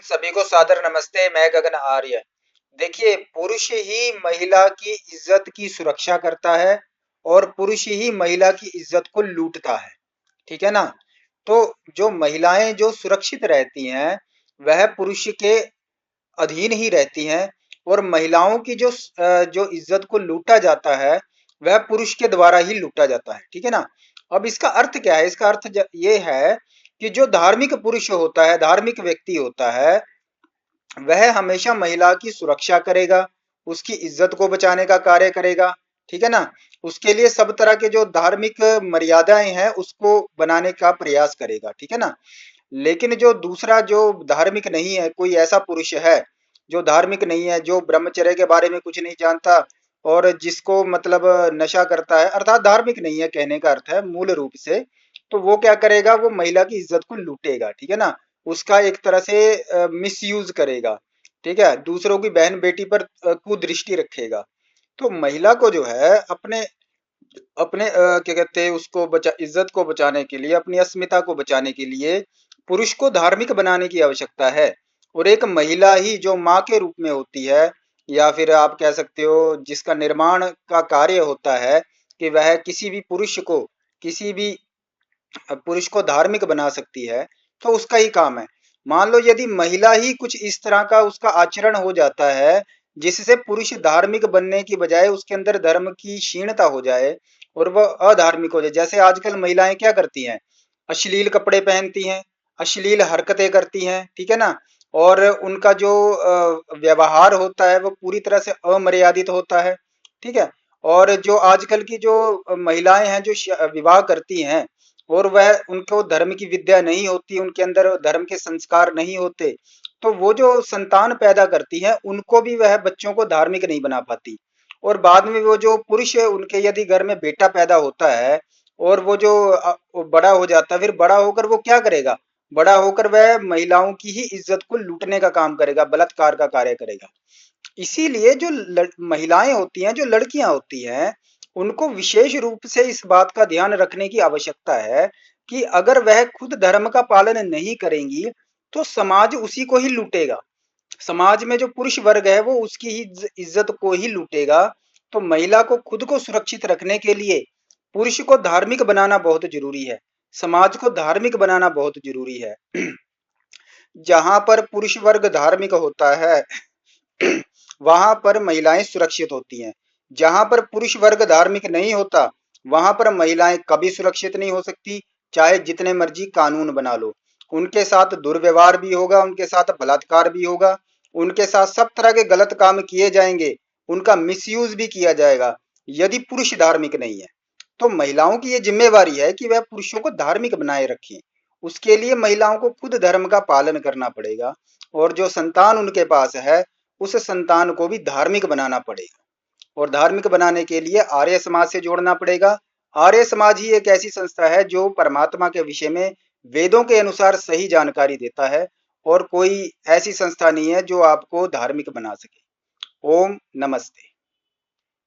सभी को सादर नमस्ते। मैं गगन आर्य। देखिए, पुरुष ही महिला की इज्जत की सुरक्षा करता है और पुरुष ही महिला की इज्जत को लूटता है। ठीक है ना? तो जो महिलाएं जो सुरक्षित रहती हैं वह पुरुष के अधीन ही रहती हैं और महिलाओं की जो इज्जत को लूटा जाता है वह पुरुष के द्वारा ही लूटा जाता है। ठीक है ना? अब इसका अर्थ क्या है? इसका अर्थ ये है कि जो धार्मिक पुरुष होता है, धार्मिक व्यक्ति होता है, वह हमेशा महिला की सुरक्षा करेगा, उसकी इज्जत को बचाने का कार्य करेगा। ठीक है ना? उसके लिए सब तरह के जो धार्मिक मर्यादाएं हैं उसको बनाने का प्रयास करेगा। ठीक है ना? लेकिन जो दूसरा जो धार्मिक नहीं है, कोई ऐसा पुरुष है जो धार्मिक नहीं है, जो ब्रह्मचर्य के बारे में कुछ नहीं जानता और जिसको मतलब नशा करता है, अर्थात धार्मिक नहीं है कहने का अर्थ है मूल रूप से, तो वो क्या करेगा? वो महिला की इज्जत को लूटेगा। ठीक है ना? उसका एक तरह से मिस यूज करेगा। ठीक है? दूसरों की बहन बेटी पर कुदृष्टि रखेगा। तो महिला को जो है अपने अपने क्या कहते हैं उसको बचा इज्जत को बचाने के लिए, अपनी अस्मिता को बचाने के लिए पुरुष को धार्मिक बनाने की आवश्यकता है। और एक महिला ही जो माँ के रूप में होती है, या फिर आप कह सकते हो जिसका निर्माण का कार्य होता है कि वह किसी भी पुरुष को धार्मिक बना सकती है, तो उसका ही काम है। मान लो यदि महिला ही कुछ इस तरह का उसका आचरण हो जाता है जिससे पुरुष धार्मिक बनने की बजाय उसके अंदर धर्म की क्षीणता हो जाए और वह अधार्मिक हो जाए, जैसे आजकल महिलाएं क्या करती हैं? अश्लील कपड़े पहनती हैं, अश्लील हरकतें करती हैं। ठीक है ना? और उनका जो व्यवहार होता है वो पूरी तरह से अमर्यादित होता है। ठीक है? और जो आजकल की जो महिलाएं हैं जो विवाह करती हैं और वह उनको धर्म की विद्या नहीं होती, उनके अंदर धर्म के संस्कार नहीं होते, तो वो जो संतान पैदा करती है उनको भी वह बच्चों को धार्मिक नहीं बना पाती। और बाद में वो जो पुरुष है उनके यदि घर में बेटा पैदा होता है और वो बड़ा हो जाता है, फिर बड़ा होकर वो क्या करेगा? बड़ा होकर वह महिलाओं की ही इज्जत को लूटने का काम करेगा, बलात्कार का कार्य करेगा। इसीलिए जो महिलाएं होती हैं, जो लड़कियां होती हैं, उनको विशेष रूप से इस बात का ध्यान रखने की आवश्यकता है कि अगर वह खुद धर्म का पालन नहीं करेंगी तो समाज उसी को ही लूटेगा। समाज में जो पुरुष वर्ग है वो उसकी ही इज्जत को ही लूटेगा। तो महिला को खुद को सुरक्षित रखने के लिए पुरुष को धार्मिक बनाना बहुत जरूरी है, समाज को धार्मिक बनाना बहुत जरूरी है। जहां पर पुरुष वर्ग धार्मिक होता है वहां पर महिलाएं सुरक्षित होती हैं। जहां पर पुरुष वर्ग धार्मिक नहीं होता वहां पर महिलाएं कभी सुरक्षित नहीं हो सकती, चाहे जितने मर्जी कानून बना लो। उनके साथ दुर्व्यवहार भी होगा, उनके साथ बलात्कार भी होगा, उनके साथ सब तरह के गलत काम किए जाएंगे, उनका मिसयूज भी किया जाएगा यदि पुरुष धार्मिक नहीं है। तो महिलाओं की ये जिम्मेवारी है कि वह पुरुषों को धार्मिक बनाए रखें। उसके लिए महिलाओं को खुद धर्म का पालन करना पड़ेगा और जो संतान उनके पास है उस संतान को भी धार्मिक बनाना पड़ेगा। और धार्मिक बनाने के लिए आर्य समाज से जोड़ना पड़ेगा। आर्य समाज ही एक ऐसी संस्था है जो परमात्मा के विषय में वेदों के अनुसार सही जानकारी देता है और कोई ऐसी संस्था नहीं है जो आपको धार्मिक बना सके। ओम नमस्ते।